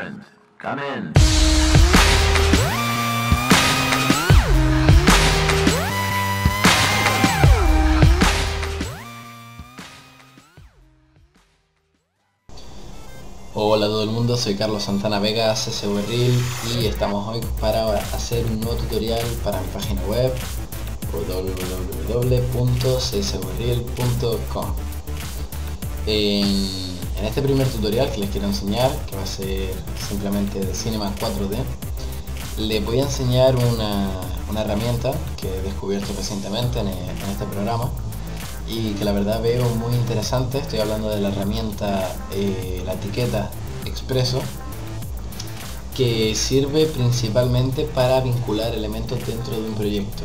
friend. Come in. Hola a todo el mundo, soy Carlos Santana Vega, CSV y estamos hoy para hacer un nuevo tutorial para mi página web www.csvreel.com. En este primer tutorial que les quiero enseñar, que va a ser simplemente de Cinema 4D, les voy a enseñar una herramienta que he descubierto recientemente en este programa y que la verdad veo muy interesante. Estoy hablando de la herramienta, la etiqueta Expresso, que sirve principalmente para vincular elementos dentro de un proyecto.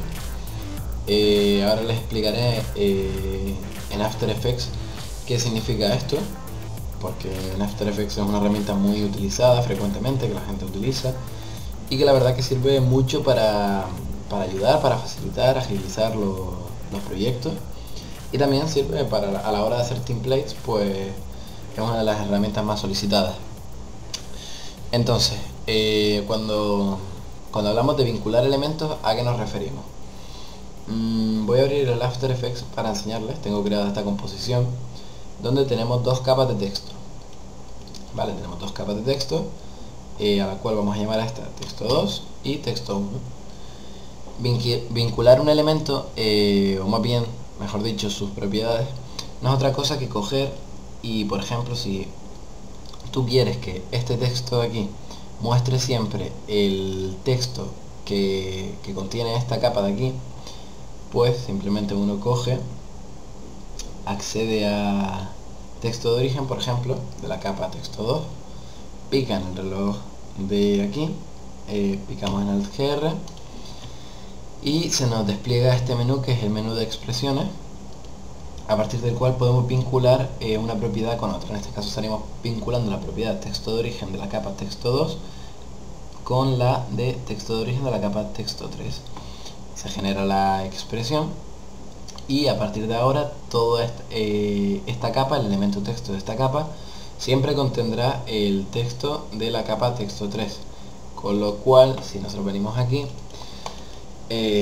Ahora les explicaré en After Effects qué significa esto, porque en After Effects es una herramienta muy utilizada frecuentemente, que la gente utiliza y que la verdad que sirve mucho para ayudar, para facilitar, agilizar los proyectos. Y también sirve para a la hora de hacer templates, pues es una de las herramientas más solicitadas. Entonces, cuando hablamos de vincular elementos, ¿a qué nos referimos? Voy a abrir el After Effects para enseñarles. Tengo creada esta composición donde tenemos dos capas de texto. Vale, tenemos dos capas de texto, a la cual vamos a llamar a esta texto 2 y texto 1. Vincular un elemento, o más bien, mejor dicho, sus propiedades, no es otra cosa que coger y, por ejemplo, si tú quieres que este texto de aquí muestre siempre el texto que contiene esta capa de aquí, pues simplemente uno coge, accede a texto de origen, por ejemplo, de la capa texto 2, pica en el reloj de aquí, picamos en Alt GR y se nos despliega este menú, que es el menú de expresiones, a partir del cual podemos vincular una propiedad con otra. En este caso estaríamos vinculando la propiedad texto de origen de la capa texto 2 con la de texto de origen de la capa texto 3. Se genera la expresión y a partir de ahora toda esta capa, el elemento texto de esta capa, siempre contendrá el texto de la capa texto 3. Con lo cual, si nosotros venimos aquí,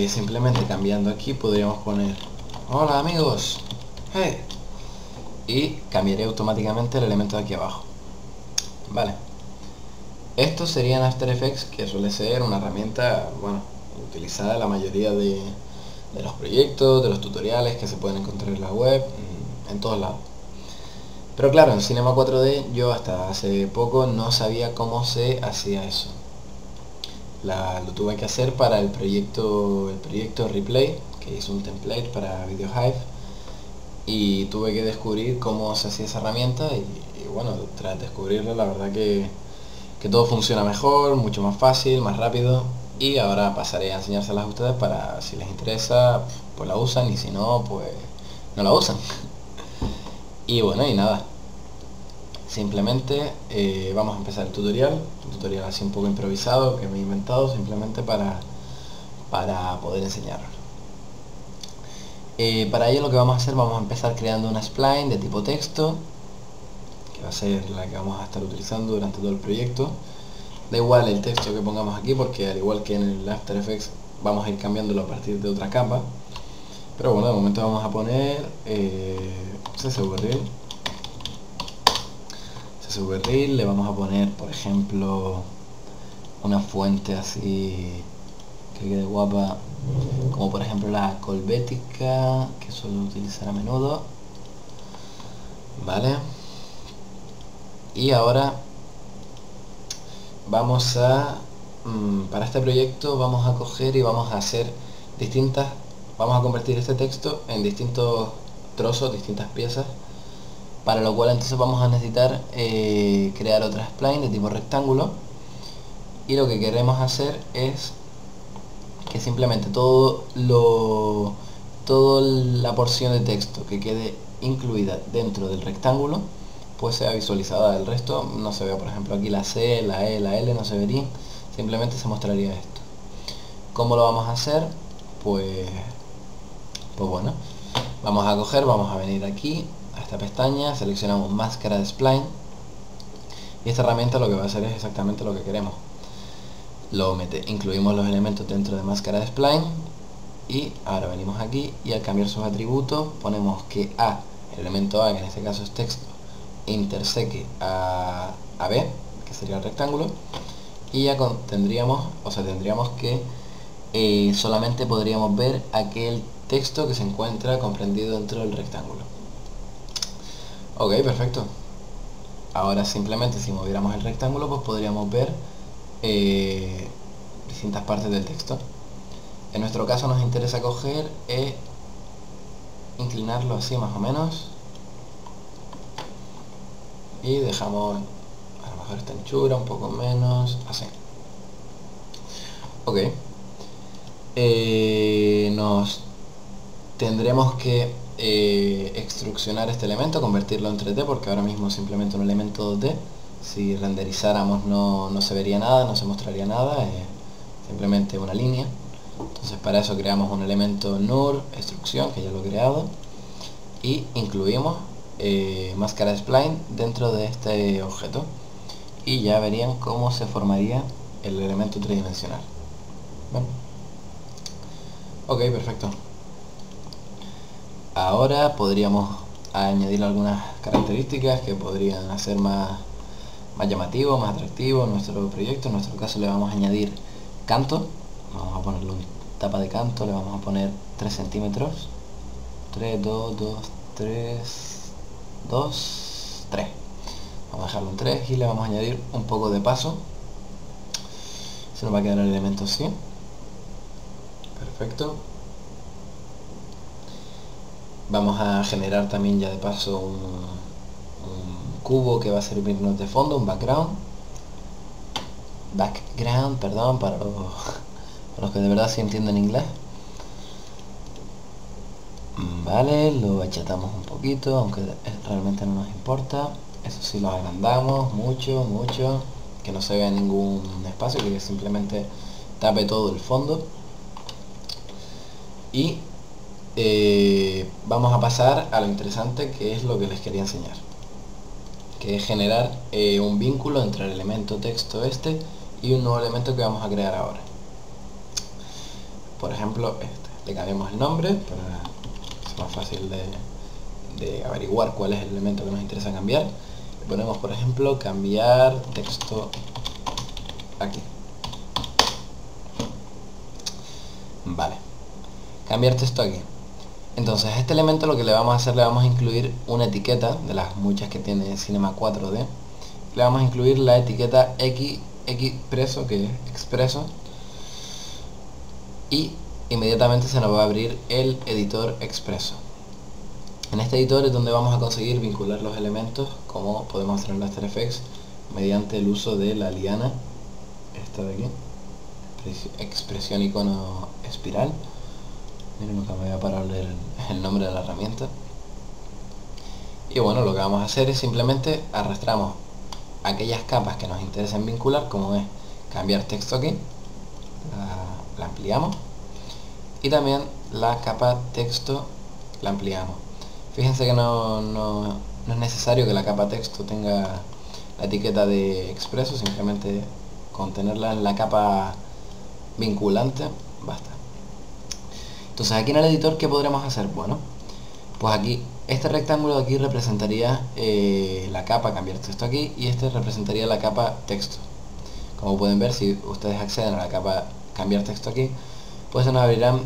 simplemente cambiando aquí podríamos poner hola amigos, hey, y cambiaré automáticamente el elemento de aquí abajo. Vale, esto sería en After Effects, que suele ser una herramienta, bueno, utilizada en la mayoría de los proyectos, de los tutoriales que se pueden encontrar en la web, en todos lados. Pero claro, en Cinema 4D yo hasta hace poco no sabía cómo se hacía eso. Lo tuve que hacer para el proyecto Replay, que hizo un template para VideoHive, y tuve que descubrir cómo se hacía esa herramienta y bueno, tras descubrirlo la verdad que todo funciona mejor, mucho más fácil, más rápido, y ahora pasaré a enseñárselas a ustedes para, si les interesa, pues la usan, y si no, pues no la usan. Y bueno, y nada, simplemente vamos a empezar el tutorial, un tutorial así un poco improvisado que me he inventado simplemente para poder enseñarlo. Para ello lo que vamos a hacer, vamos a empezar creando una spline de tipo texto, que va a ser la que vamos a estar utilizando durante todo el proyecto. Da igual el texto que pongamos aquí, porque al igual que en el After Effects vamos a ir cambiándolo a partir de otra capa. Pero bueno, de momento vamos a poner CSV-Reel, le vamos a poner, por ejemplo, una fuente así que quede guapa, como por ejemplo la Colvética, que suelo utilizar a menudo. Vale, y ahora vamos a para este proyecto vamos a coger y vamos a hacer vamos a convertir este texto en distintos trozos, distintas piezas, para lo cual entonces vamos a necesitar crear otra spline de tipo rectángulo, y lo que queremos hacer es que simplemente toda la porción de texto que quede incluida dentro del rectángulo pues sea visualizada. El resto no se vea, por ejemplo aquí la C, la E, la L no se vería, simplemente se mostraría esto. ¿Cómo lo vamos a hacer? Pues bueno, vamos a venir aquí a esta pestaña, seleccionamos máscara de spline Y esta herramienta lo que va a hacer es exactamente lo que queremos. Incluimos los elementos dentro de máscara de spline y ahora venimos aquí y al cambiar sus atributos ponemos que A, el elemento A, que en este caso es texto, interseque a B, que sería el rectángulo, y ya tendríamos que solamente podríamos ver aquel texto que se encuentra comprendido dentro del rectángulo. Ok, perfecto. Ahora simplemente si moviéramos el rectángulo pues podríamos ver distintas partes del texto. En nuestro caso nos interesa coger e inclinarlo así más o menos y dejamos a lo mejor esta anchura un poco menos, así. Ok. Nos tendremos que extrusionar este elemento, convertirlo en 3D, porque ahora mismo es simplemente un elemento 2D. Si renderizáramos no se vería nada, no se mostraría nada, simplemente una línea. Entonces para eso creamos un elemento NUR, extrusión, que ya lo he creado, y incluimos máscara spline dentro de este objeto, y ya verían cómo se formaría el elemento tridimensional. Bueno. Ok, perfecto. Ahora podríamos añadir algunas características que podrían hacer más llamativo, más atractivo nuestro proyecto. En nuestro caso le vamos a añadir canto. Vamos a ponerle una tapa de canto, le vamos a poner 3 centímetros. 3, 2, 2, 3, 2, 3. Vamos a dejarlo en 3 y le vamos a añadir un poco de paso. Se nos va a quedar el elemento así. Perfecto. Vamos a generar también ya de paso un cubo que va a servirnos de fondo, un background, perdón, para los que de verdad sí entienden inglés. Vale, lo achatamos un poquito, aunque realmente no nos importa. Eso sí, lo agrandamos mucho, que no se vea ningún espacio, que simplemente tape todo el fondo. Y vamos a pasar a lo interesante, que es lo que les quería enseñar, que es generar un vínculo entre el elemento texto este y un nuevo elemento que vamos a crear ahora. Por ejemplo, le cambiamos el nombre para que sea más fácil de averiguar cuál es el elemento que nos interesa cambiar. Le ponemos, por ejemplo, cambiar texto aquí. Vale, cambiar texto aquí. Entonces a este elemento lo que le vamos a hacer, le vamos a incluir una etiqueta de las muchas que tiene Cinema 4D. Le vamos a incluir la etiqueta Xpresso, que es expreso, y inmediatamente se nos va a abrir el editor expreso. En este editor es donde vamos a conseguir vincular los elementos, como podemos hacer en After Effects, mediante el uso de la liana, esta de aquí, expresión icono espiral. Miren, nunca me voy a parar a leer el nombre de la herramienta. Y bueno, lo que vamos a hacer es simplemente arrastramos aquellas capas que nos interesen vincular, como es cambiar texto aquí, la ampliamos, y también la capa texto la ampliamos. Fíjense que no es necesario que la capa texto tenga la etiqueta de expreso, simplemente con tenerla en la capa vinculante basta. Entonces aquí en el editor, ¿qué podremos hacer? Bueno, pues aquí, este rectángulo de aquí representaría la capa cambiar texto aquí, y este representaría la capa texto. Como pueden ver, si ustedes acceden a la capa cambiar texto aquí, pues se nos abrirán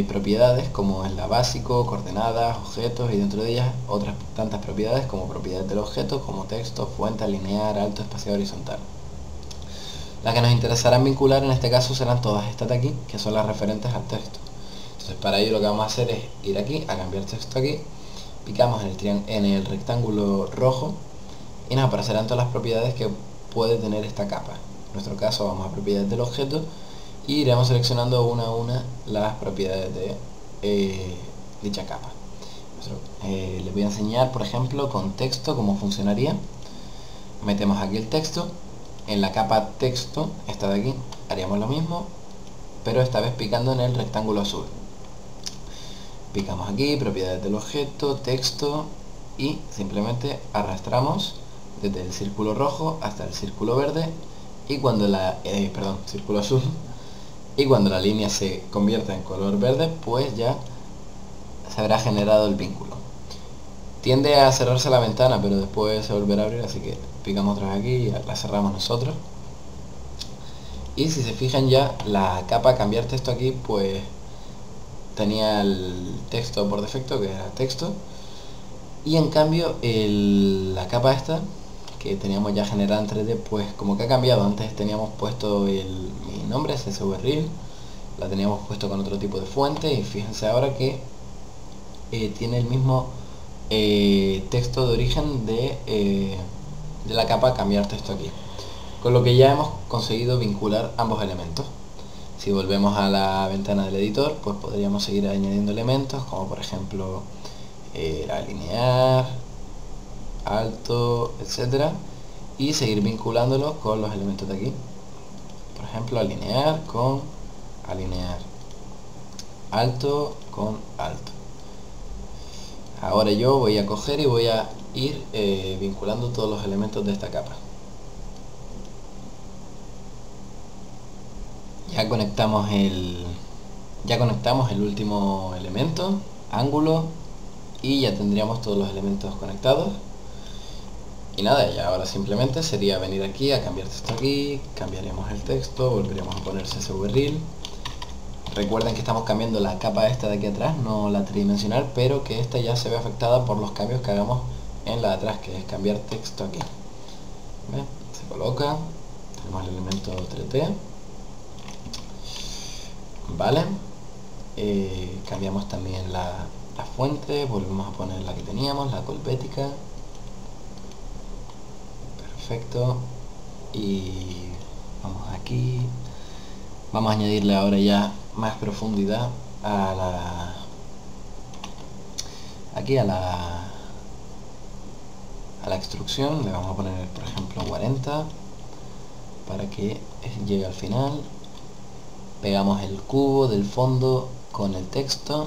propiedades como es la básico, coordenadas, objetos, y dentro de ellas otras tantas propiedades como propiedades del objeto, como texto, fuente, alinear, alto, espaciado, horizontal. Las que nos interesarán vincular en este caso serán todas estas de aquí, que son las referentes al texto. Entonces para ello lo que vamos a hacer es ir aquí a cambiar texto aquí, picamos en el rectángulo rojo y nos aparecerán todas las propiedades que puede tener esta capa. En nuestro caso vamos a propiedades del objeto y iremos seleccionando una a una las propiedades de dicha capa. Les voy a enseñar, por ejemplo, con texto cómo funcionaría. Metemos aquí el texto, en la capa texto, esta de aquí, haríamos lo mismo, pero esta vez picando en el rectángulo azul. Picamos aquí, propiedades del objeto, texto, y simplemente arrastramos desde el círculo rojo hasta el círculo verde, y cuando círculo azul, y cuando la línea se convierta en color verde, pues ya se habrá generado el vínculo. Tiende a cerrarse la ventana, pero después se volverá a abrir, así que picamos otra vez aquí y la cerramos nosotros. Y si se fijan, ya la capa cambiar texto aquí, pues tenía el texto por defecto, que era texto, y en cambio la capa esta que teníamos ya generada en 3D, pues como que ha cambiado. Antes teníamos puesto mi nombre, CSV-Reel, la teníamos puesto con otro tipo de fuente, y fíjense ahora que tiene el mismo texto de origen de la capa cambiar texto aquí, con lo que ya hemos conseguido vincular ambos elementos. Si volvemos a la ventana del editor, pues podríamos seguir añadiendo elementos, como por ejemplo alinear, alto, etcétera, y seguir vinculándolos con los elementos de aquí. Por ejemplo, alinear con alinear, alto con alto. Ahora yo voy a coger y voy a ir vinculando todos los elementos de esta capa. Ya conectamos el último elemento, ángulo, y ya tendríamos todos los elementos conectados. Y nada, ya ahora simplemente sería venir aquí a cambiar texto aquí, cambiaremos el texto, volveremos a poner CSV-Reel. Recuerden que estamos cambiando la capa esta de aquí atrás, no la tridimensional, pero que esta ya se ve afectada por los cambios que hagamos en la de atrás, que es cambiar texto aquí. ¿Ven? Se coloca, tenemos el elemento 3D. Vale, cambiamos también la fuente, volvemos a poner la que teníamos, la colbética. Perfecto, y vamos aquí, vamos a añadirle ahora ya más profundidad a la extrusión. Le vamos a poner por ejemplo 40 para que llegue al final. Pegamos el cubo del fondo con el texto.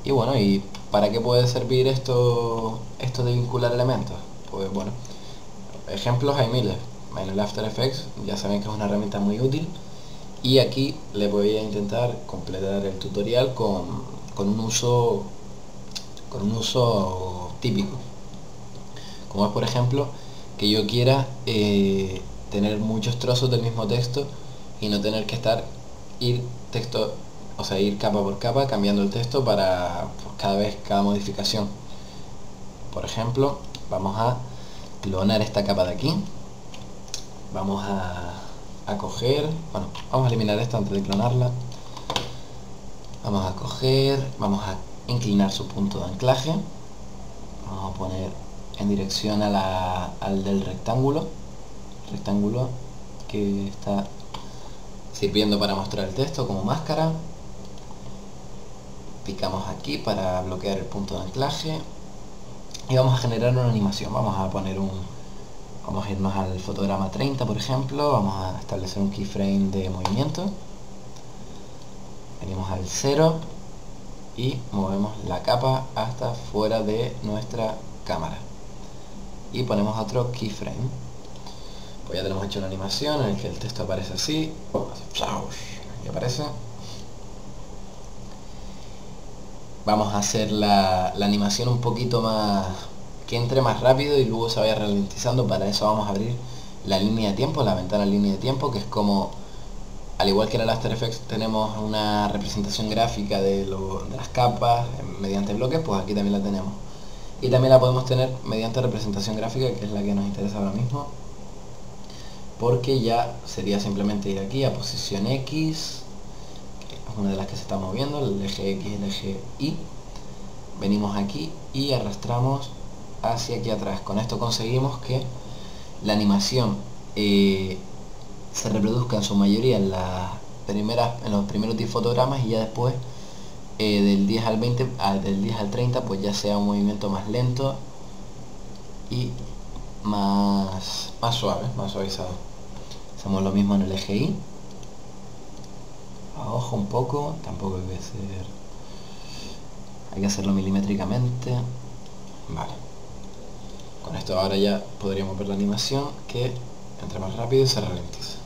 Y bueno, ¿y para qué puede servir esto de vincular elementos? Pues bueno, ejemplos hay miles. En el After Effects ya saben que es una herramienta muy útil, y aquí le voy a intentar completar el tutorial con un uso típico, como es por ejemplo que yo quiera tener muchos trozos del mismo texto y no tener que ir capa por capa cambiando el texto para cada modificación. Por ejemplo, vamos a clonar esta capa de aquí. Vamos a coger, bueno, vamos a eliminar esta antes de clonarla. Vamos a coger, vamos a inclinar su punto de anclaje. Vamos a poner en dirección al del rectángulo que está sirviendo para mostrar el texto como máscara. Picamos aquí para bloquear el punto de anclaje y vamos a generar una animación. Vamos a irnos al fotograma 30, por ejemplo. Vamos a establecer un keyframe de movimiento. Venimos al 0 y movemos la capa hasta fuera de nuestra cámara y ponemos otro keyframe. Pues ya tenemos hecho una animación en la que el texto aparece así y aparece. Vamos a hacer la animación un poquito más, que entre más rápido y luego se vaya ralentizando. Para eso vamos a abrir la línea de tiempo, la ventana línea de tiempo, que es como, al igual que en el After Effects tenemos una representación gráfica de las capas mediante bloques, pues aquí también la tenemos. Y también la podemos tener mediante representación gráfica, que es la que nos interesa ahora mismo, porque ya sería simplemente ir aquí a posición X, que es una de las que se está moviendo, el eje X y el eje Y. Venimos aquí y arrastramos hacia aquí atrás. Con esto conseguimos que la animación se reproduzca en su mayoría en los primeros 10 fotogramas, y ya después del 10 al 20, del 10 al 30, pues ya sea un movimiento más lento y más suave, más suavizado. Hacemos lo mismo en el eje Y. A ojo un poco, tampoco hay que hacerlo milimétricamente. Vale. Con esto ahora ya podríamos ver la animación que entra más rápido y se ralentiza.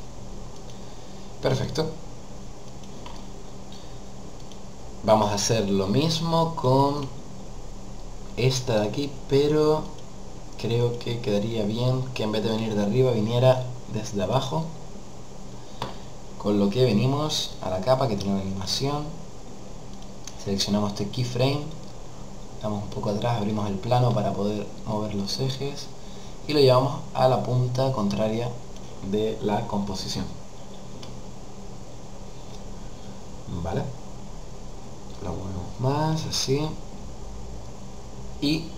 Perfecto. Vamos a hacer lo mismo con esta de aquí, pero creo que quedaría bien que en vez de venir de arriba viniera desde abajo, con lo que venimos a la capa que tiene una animación, seleccionamos este keyframe, damos un poco atrás, abrimos el plano para poder mover los ejes y lo llevamos a la punta contraria de la composición. Vale, lo movemos más, así, y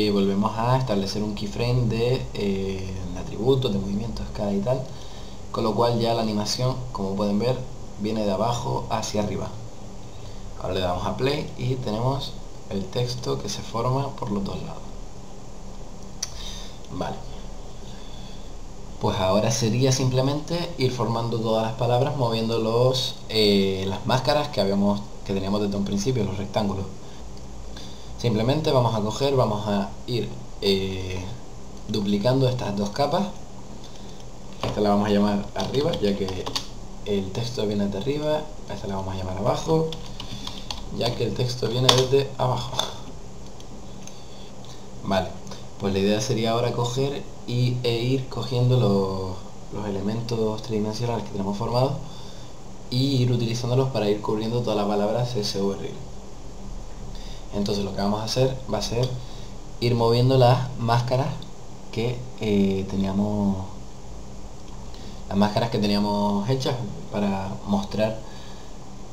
volvemos a establecer un keyframe de atributos, de movimientos, escala y tal, con lo cual ya la animación, como pueden ver, viene de abajo hacia arriba. Ahora le damos a play y tenemos el texto que se forma por los dos lados. Vale, pues ahora sería simplemente ir formando todas las palabras moviendo las máscaras que teníamos desde un principio, los rectángulos. Simplemente vamos a ir duplicando estas dos capas. Esta la vamos a llamar arriba, ya que el texto viene de arriba. Esta la vamos a llamar abajo, ya que el texto viene desde abajo. Vale, pues la idea sería ahora coger e ir cogiendo los elementos tridimensionales que tenemos formados y ir utilizándolos para ir cubriendo toda la palabra CSVRL. Entonces lo que vamos a hacer va a ser ir moviendo las máscaras que teníamos hechas para mostrar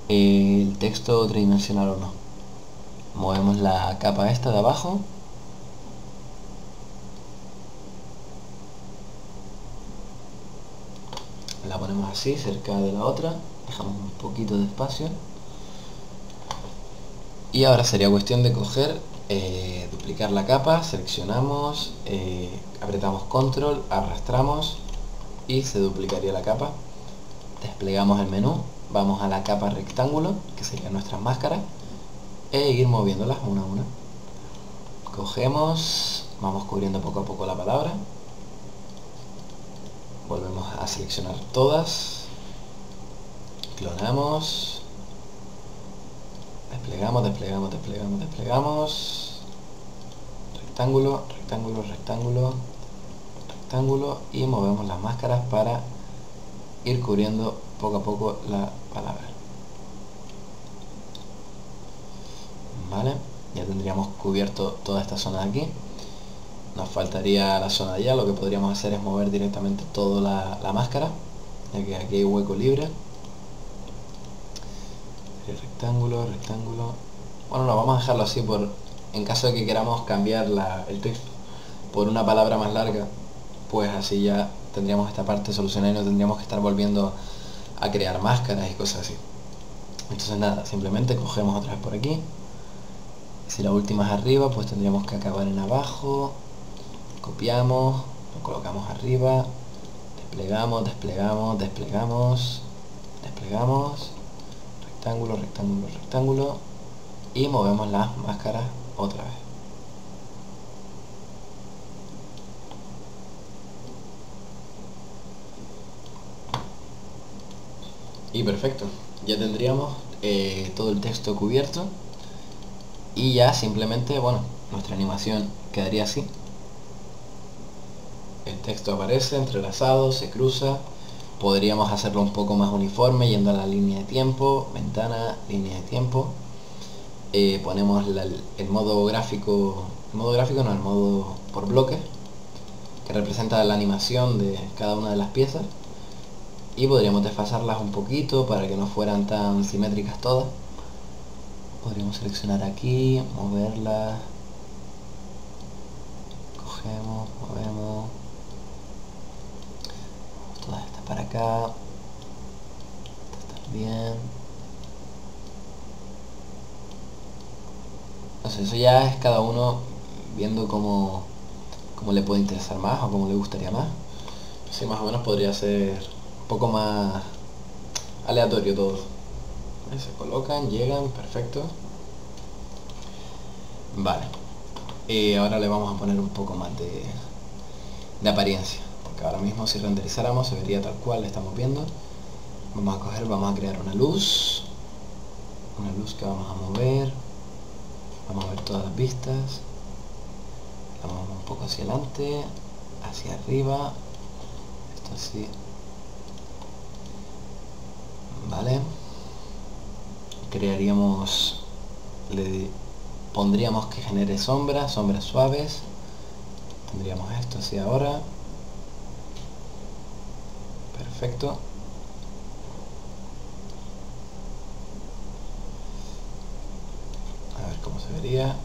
el texto tridimensional o no. Movemos la capa esta de abajo, la ponemos así cerca de la otra, dejamos un poquito de espacio y ahora sería cuestión de coger, duplicar la capa, seleccionamos, apretamos control, arrastramos y se duplicaría la capa. Desplegamos el menú, vamos a la capa rectángulo, que serían nuestras máscaras, e ir moviéndolas una a una. Cogemos, vamos cubriendo poco a poco la palabra, volvemos a seleccionar todas, clonamos, desplegamos, rectángulo, rectángulo, rectángulo, rectángulo y movemos las máscaras para ir cubriendo poco a poco la palabra. Vale, ya tendríamos cubierto toda esta zona de aquí. Nos faltaría la zona de allá. Lo que podríamos hacer es mover directamente toda la máscara, ya que aquí hay hueco libre. Rectángulo, rectángulo. Bueno, no, vamos a dejarlo así en caso de que queramos cambiar el texto por una palabra más larga, pues así ya tendríamos esta parte solucionada y no tendríamos que estar volviendo a crear máscaras y cosas así. Entonces nada, simplemente cogemos otra vez por aquí. Si la última es arriba, pues tendríamos que acabar en abajo. Copiamos, lo colocamos arriba, desplegamos, desplegamos, desplegamos, desplegamos, rectángulo, rectángulo, rectángulo y movemos las máscaras otra vez. Y perfecto, ya tendríamos todo el texto cubierto y ya simplemente, bueno, nuestra animación quedaría así. El texto aparece entrelazado, se cruza. Podríamos hacerlo un poco más uniforme yendo a la línea de tiempo, ventana, línea de tiempo. Ponemos el modo gráfico, el modo por bloque, que representa la animación de cada una de las piezas. Y podríamos desfasarlas un poquito para que no fueran tan simétricas todas. Podríamos seleccionar aquí, moverlas, cogemos, movemos, todas estas para acá, estas también. Entonces eso ya es cada uno viendo cómo le puede interesar más o cómo le gustaría más. Así más o menos podría ser un poco más aleatorio todo. Se colocan, llegan, perfecto. Vale, ahora le vamos a poner un poco más de apariencia, porque ahora mismo si renderizáramos se vería tal cual estamos viendo. Vamos a crear una luz que vamos a mover. Vamos a ver todas las vistas. La movemos un poco hacia adelante, hacia arriba, esto así, vale. Le pondríamos que genere sombras suaves. Tendríamos esto así ahora, perfecto. A ver cómo se vería,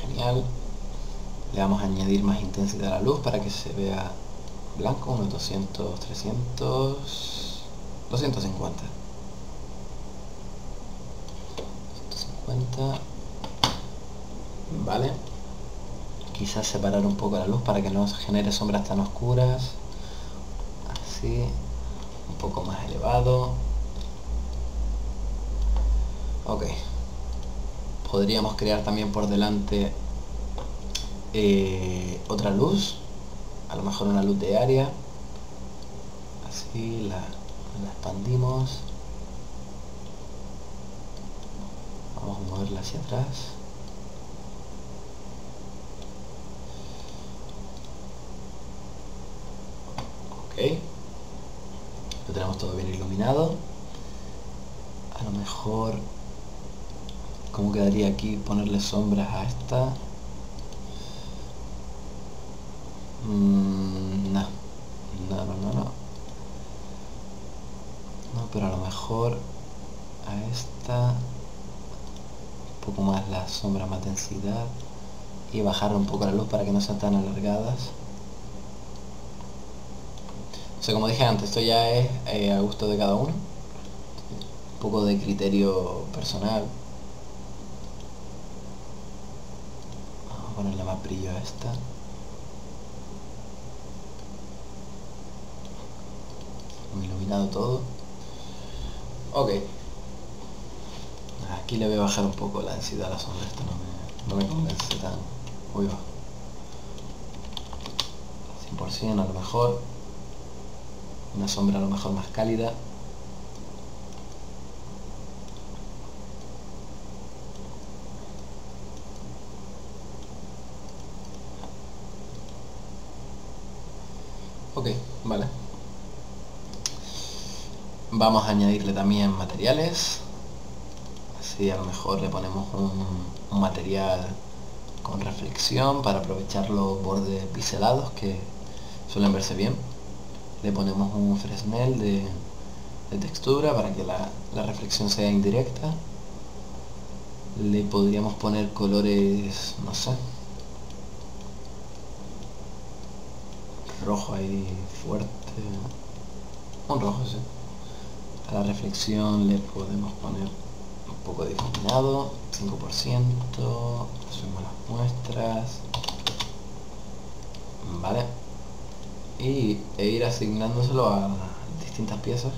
genial. Le vamos a añadir más intensidad a la luz para que se vea blanco, unos 200, 300, 250. 250. Vale. Quizás separar un poco la luz para que no se genere sombras tan oscuras. Así. Un poco más elevado. Ok. Podríamos crear también por delante otra luz, a lo mejor una luz de área, así la expandimos, vamos a moverla hacia atrás, ok, lo tenemos todo bien iluminado. A lo mejor, ¿cómo quedaría aquí ponerle sombras a esta? No, pero a lo mejor a esta un poco más la sombra, más densidad, y bajar un poco la luz para que no sean tan alargadas. O sea, como dije antes, esto ya es a gusto de cada uno, un poco de criterio personal. Vamos a ponerle más brillo a esta. Iluminado todo. Ok. Aquí le voy a bajar un poco la densidad a la sombra. Esto no me convence tan... Uy, va. 100% a lo mejor. Una sombra a lo mejor más cálida. Ok, vale. Vamos a añadirle también materiales. Así a lo mejor le ponemos un material con reflexión para aprovechar los bordes biselados que suelen verse bien. Le ponemos un Fresnel de textura para que la reflexión sea indirecta. Le podríamos poner colores, no sé, rojo ahí fuerte, un rojo, sí. A la reflexión le podemos poner un poco de difuminado, 5%, subimos las muestras, vale, e ir asignándoselo a distintas piezas.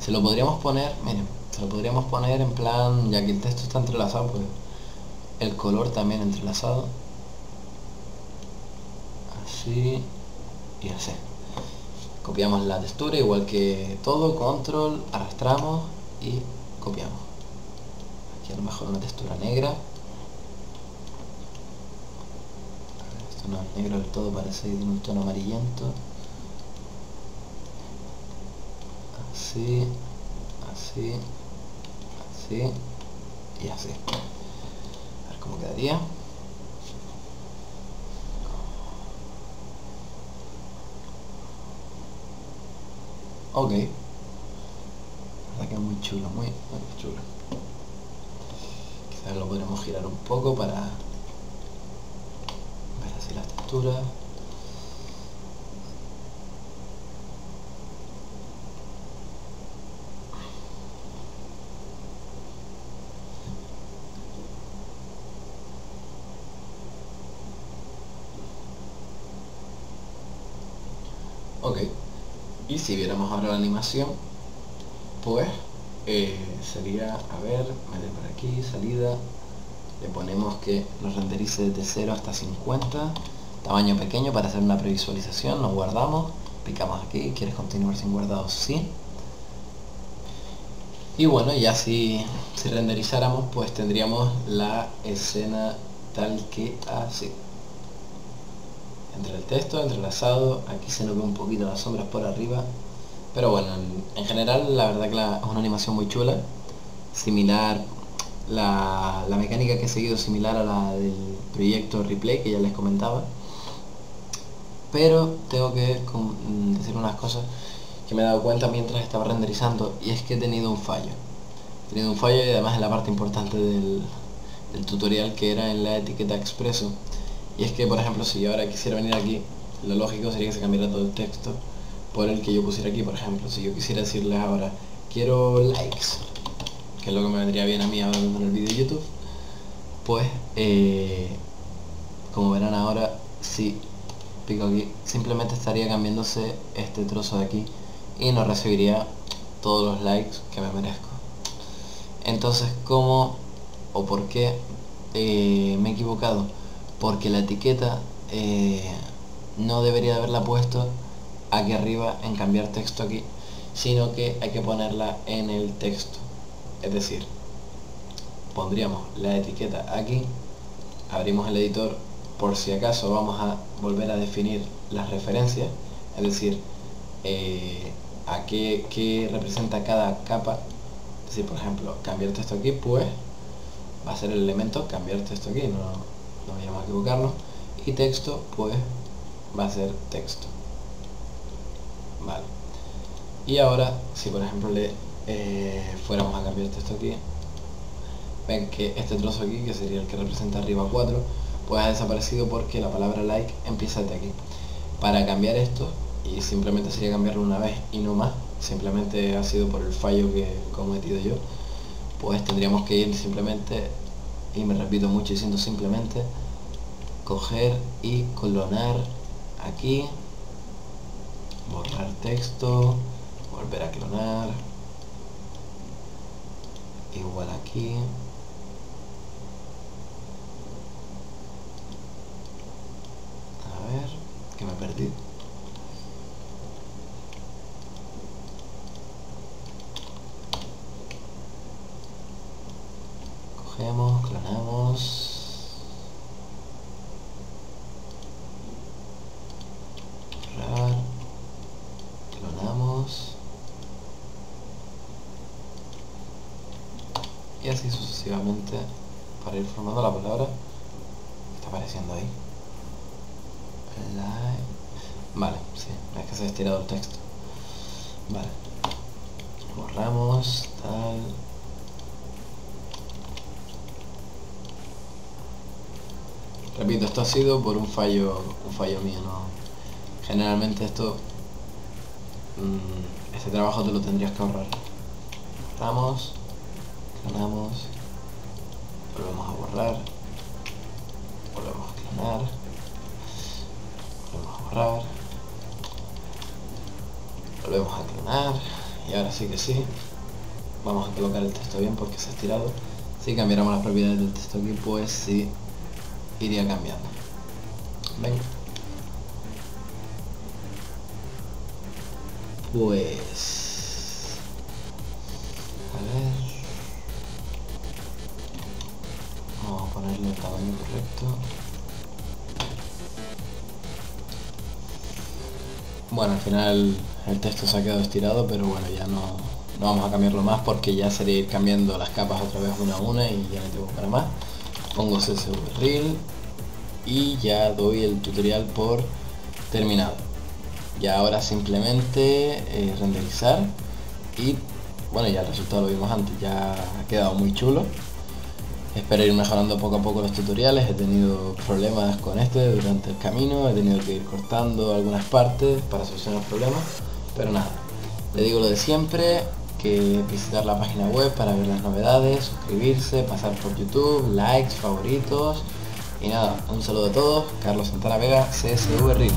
Se lo podríamos poner, miren, se lo podríamos poner en plan, ya que el texto está entrelazado, pues el color también entrelazado, así y así. Copiamos la textura igual que todo, control, arrastramos y copiamos. Aquí a lo mejor una textura negra. Esto no es negro del todo, parece que tiene un tono amarillento. Así, así, así y así. A ver cómo quedaría. Ok. La verdad que es muy chulo, muy chulo. Quizás lo podremos girar un poco para ver así las texturas. Ok. Y si viéramos ahora la animación, pues sería, a ver, meter por aquí, salida, le ponemos que nos renderice desde 0 hasta 50, tamaño pequeño para hacer una previsualización, nos guardamos, picamos aquí, ¿quieres continuar sin guardado? Sí. Y bueno, ya si renderizáramos, pues tendríamos la escena tal que así. Entre el texto, entrelazado, aquí se nos ve un poquito las sombras por arriba, pero bueno, en general la verdad que es una animación muy chula, similar, la mecánica que he seguido similar a la del proyecto Replay que ya les comentaba, pero tengo que decir unas cosas que me he dado cuenta mientras estaba renderizando, y es que he tenido un fallo. Y además en la parte importante del tutorial, que era en la etiqueta expreso. Y es que, por ejemplo, si yo ahora quisiera venir aquí, lo lógico sería que se cambiara todo el texto por el que yo pusiera aquí. Por ejemplo, si yo quisiera decirles ahora, quiero likes, que es lo que me vendría bien a mí ahora en el vídeo de YouTube, pues, como verán ahora, si pico aquí, simplemente estaría cambiándose este trozo de aquí y no recibiría todos los likes que me merezco. Entonces, ¿cómo o por qué me he equivocado? Porque la etiqueta no debería haberla puesto aquí arriba en cambiar texto aquí, sino que hay que ponerla en el texto. Es decir, pondríamos la etiqueta aquí, abrimos el editor por si acaso vamos a volver a definir las referencias, es decir, a qué representa cada capa. Es decir, por ejemplo, cambiar texto aquí, pues va a ser el elemento cambiar texto aquí, no vayamos a equivocarnos, y texto pues va a ser texto. Vale, y ahora si por ejemplo fuéramos a cambiar texto aquí, ven que este trozo aquí, que sería el que representa arriba 4, pues ha desaparecido porque la palabra like empieza de aquí. Para cambiar esto, y simplemente sería cambiarlo una vez y no más, simplemente ha sido por el fallo que he cometido yo, pues tendríamos que ir simplemente, y me repito mucho diciendo simplemente, coger y clonar aquí, borrar texto, volver a clonar, igual aquí, a ver, que me perdí. Clonamos, borrar, clonamos, y así sucesivamente para ir formando la palabra que está apareciendo ahí. Vale, sí, es que se ha estirado el texto. Vale, borramos, tal. Repito, esto ha sido por un fallo mío, ¿no? Generalmente este trabajo te lo tendrías que ahorrar. Borramos, clonamos, volvemos a borrar, volvemos a clonar, volvemos a borrar, volvemos a clonar, y ahora sí que sí, vamos a colocar el texto bien porque se ha estirado. Si cambiáramos las propiedades del texto aquí, pues sí iría cambiando. Ven, pues a ver, vamos a ponerle el tamaño correcto. Bueno, al final el texto se ha quedado estirado, pero bueno, ya no vamos a cambiarlo más porque ya sería ir cambiando las capas otra vez una a una y ya no tengo para más. Pongo CSV Reel y ya doy el tutorial por terminado. Ya ahora simplemente renderizar y bueno, ya el resultado lo vimos antes, ya ha quedado muy chulo. Espero ir mejorando poco a poco los tutoriales. He tenido problemas con este durante el camino, he tenido que ir cortando algunas partes para solucionar problemas, pero nada, le digo lo de siempre, que visitar la página web para ver las novedades, suscribirse, pasar por YouTube, likes, favoritos, y nada, un saludo a todos. Carlos Santana Vega, CSV Reel.